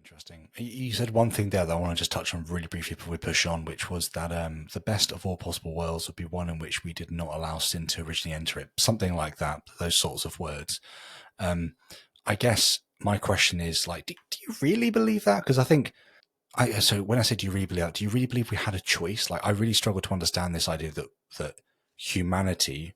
Interesting. You said one thing there that I want to just touch on really briefly before we push on, which was that the best of all possible worlds would be one in which we did not allow sin to originally enter it. Something like that, those sorts of words. I guess my question is, like, do you really believe that? Because I think, so when I say do you really believe that, do you really believe we had a choice? Like, I really struggle to understand this idea that humanity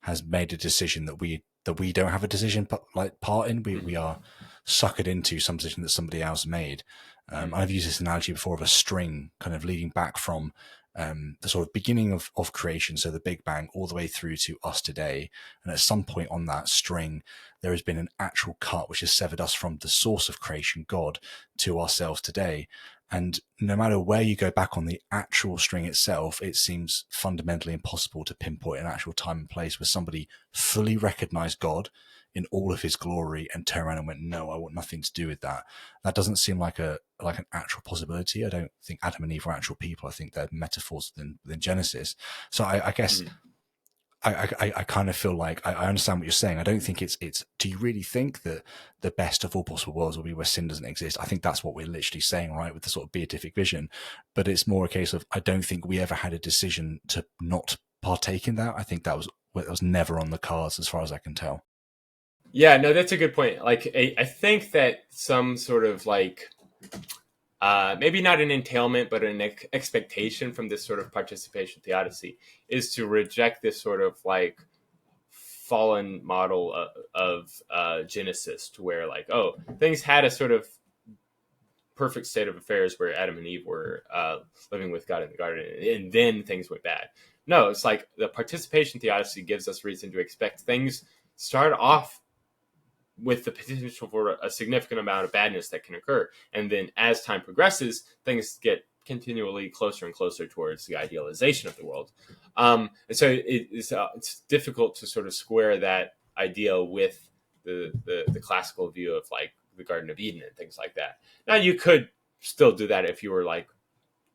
has made a decision that we don't have a decision part in. We are suckered into some decision that somebody else made. I've used this analogy before of a string kind of leading back from the sort of beginning of creation, so the Big Bang, all the way through to us today. And at some point on that string, there has been an actual cut which has severed us from the source of creation, God, to ourselves today. And no matter where you go back on the actual string itself, it seems fundamentally impossible to pinpoint an actual time and place where somebody fully recognized God in all of his glory and turned around and went, no, I want nothing to do with that. That doesn't seem like an actual possibility. I don't think Adam and Eve were actual people. I think they're metaphors than Genesis. So I guess I kind of feel like I understand what you're saying. I don't think it's. Do you really think that the best of all possible worlds will be where sin doesn't exist? I think that's what we're literally saying, right, with the sort of beatific vision. But it's more a case of I don't think we ever had a decision to not partake in that. I think that was never on the cards as far as I can tell. Yeah, no, that's a good point. Like, I think that some sort of like, maybe not an entailment, but an expectation from this sort of participation theodicy is to reject this sort of like fallen model of Genesis, to where like, oh, things had a sort of perfect state of affairs where Adam and Eve were living with God in the garden, and then things went bad. No, it's like the participation theodicy gives us reason to expect things start off with the potential for a significant amount of badness that can occur. And then as time progresses, things get continually closer and closer towards the idealization of the world. And so it's difficult to sort of square that idea with the classical view of like the Garden of Eden and things like that. Now, you could still do that if you were like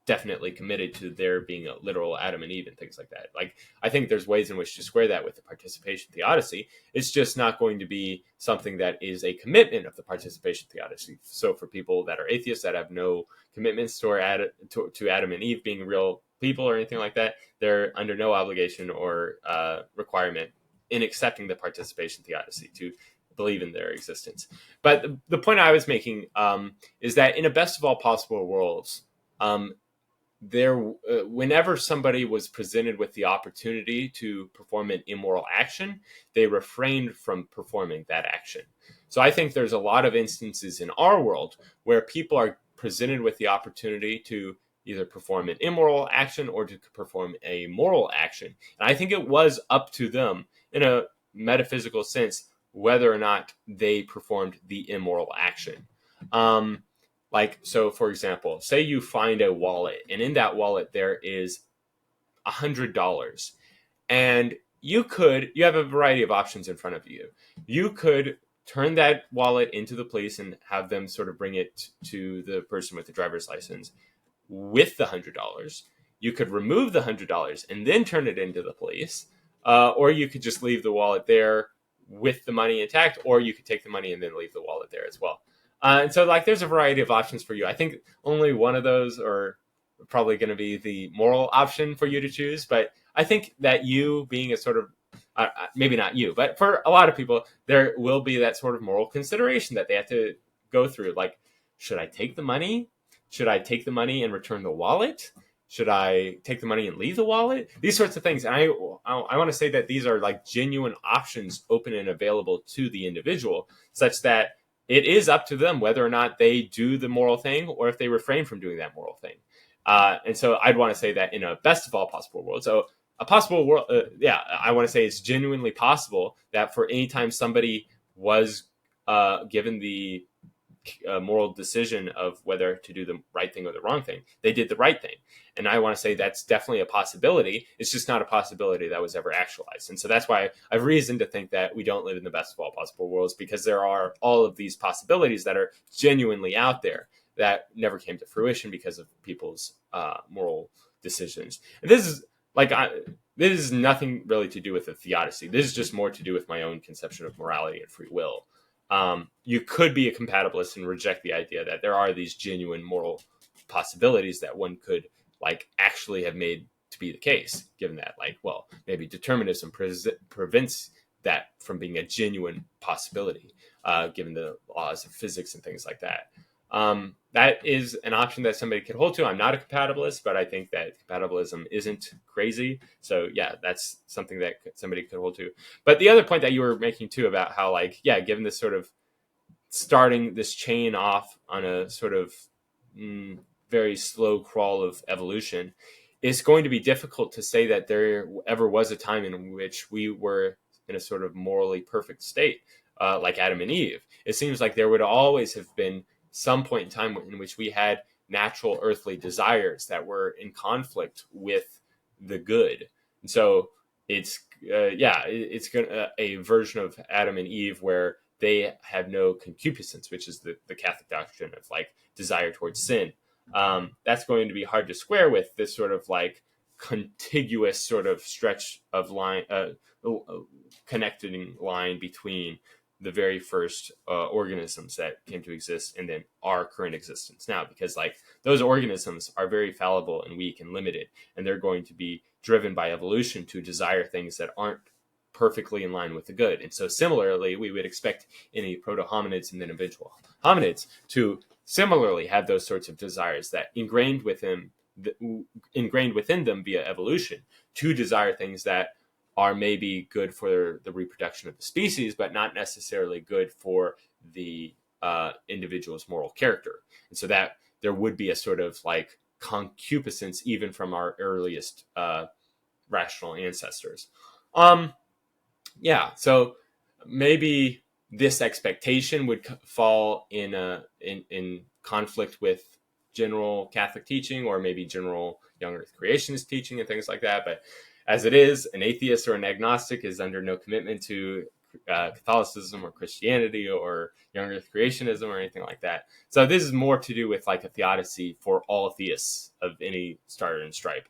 definitely committed to there being a literal Adam and Eve and things like that. Like, I think there's ways in which to square that with the participation theodicy. It's just not going to be something that is a commitment of the participation theodicy. So for people that are atheists that have no commitments to Adam and Eve being real people or anything like that, they're under no obligation or requirement in accepting the participation theodicy to believe in their existence. But the point I was making is that in a best of all possible worlds, whenever somebody was presented with the opportunity to perform an immoral action, they refrained from performing that action. So I think there's a lot of instances in our world where people are presented with the opportunity to either perform an immoral action or to perform a moral action. And I think it was up to them, in a metaphysical sense, whether or not they performed the immoral action. Like, so for example, say you find a wallet, and in that wallet there is $100, and you have a variety of options in front of you. You could turn that wallet into the police and have them sort of bring it to the person with the driver's license with the $100. You could remove the $100 and then turn it into the police, or you could just leave the wallet there with the money intact, or you could take the money and then leave the wallet there as well. And so, like, there's a variety of options for you. I think only one of those are probably going to be the moral option for you to choose. But I think that you being a sort of, maybe not you, but for a lot of people, there will be that sort of moral consideration that they have to go through. Like, should I take the money? Should I take the money and return the wallet? Should I take the money and leave the wallet? These sorts of things. And I want to say that these are like genuine options open and available to the individual, such that it is up to them whether or not they do the moral thing or if they refrain from doing that moral thing. And so I'd want to say that in a best of all possible world. So a possible world, I want to say it's genuinely possible that for any time somebody was given the moral decision of whether to do the right thing or the wrong thing, they did the right thing. And I want to say that's definitely a possibility. It's just not a possibility that was ever actualized. And so that's why I've reason to think that we don't live in the best of all possible worlds, because there are all of these possibilities that are genuinely out there that never came to fruition because of people's moral decisions. And this is nothing really to do with the theodicy. This is just more to do with my own conception of morality and free will. you could be a compatibilist and reject the idea that there are these genuine moral possibilities that one could like actually have made to be the case, given that like, well, maybe determinism prevents that from being a genuine possibility, given the laws of physics and things like that. That is an option that somebody could hold to. I'm not a compatibilist, but I think that compatibilism isn't crazy. So yeah, that's something that somebody could hold to. But the other point that you were making too about how like, yeah, given this sort of starting this chain off on a sort of very slow crawl of evolution, it's going to be difficult to say that there ever was a time in which we were in a sort of morally perfect state, like Adam and Eve. It seems like there would always have been some point in time in which we had natural earthly desires that were in conflict with the good. And so it's it's a version of Adam and Eve where they have no concupiscence, which is the Catholic doctrine of like desire towards sin. That's going to be hard to square with this sort of like contiguous sort of stretch of line, connecting line between the very first organisms that came to exist and then our current existence now, because like those organisms are very fallible and weak and limited, and they're going to be driven by evolution to desire things that aren't perfectly in line with the good. And so similarly, we would expect any proto-hominids and then eventual hominids to similarly have those sorts of desires that ingrained within them via evolution to desire things that are maybe good for the reproduction of the species, but not necessarily good for the individual's moral character. And so that there would be a sort of like concupiscence even from our earliest rational ancestors. So maybe this expectation would fall in conflict with general Catholic teaching, or maybe general young Earth creationist teaching and things like that. But as it is, an atheist or an agnostic is under no commitment to Catholicism or Christianity or young Earth creationism or anything like that. So this is more to do with like a theodicy for all theists of any stripe and stripe.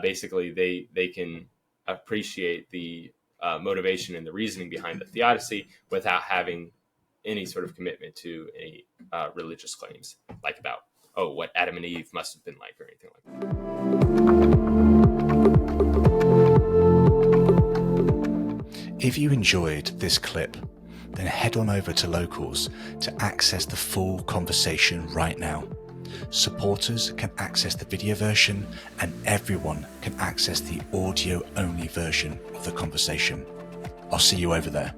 Basically, they can appreciate the motivation and the reasoning behind the theodicy without having any sort of commitment to any religious claims, like about, what Adam and Eve must have been like, or anything like that. If you enjoyed this clip, then head on over to Locals to access the full conversation right now. Supporters can access the video version, and everyone can access the audio-only version of the conversation. I'll see you over there.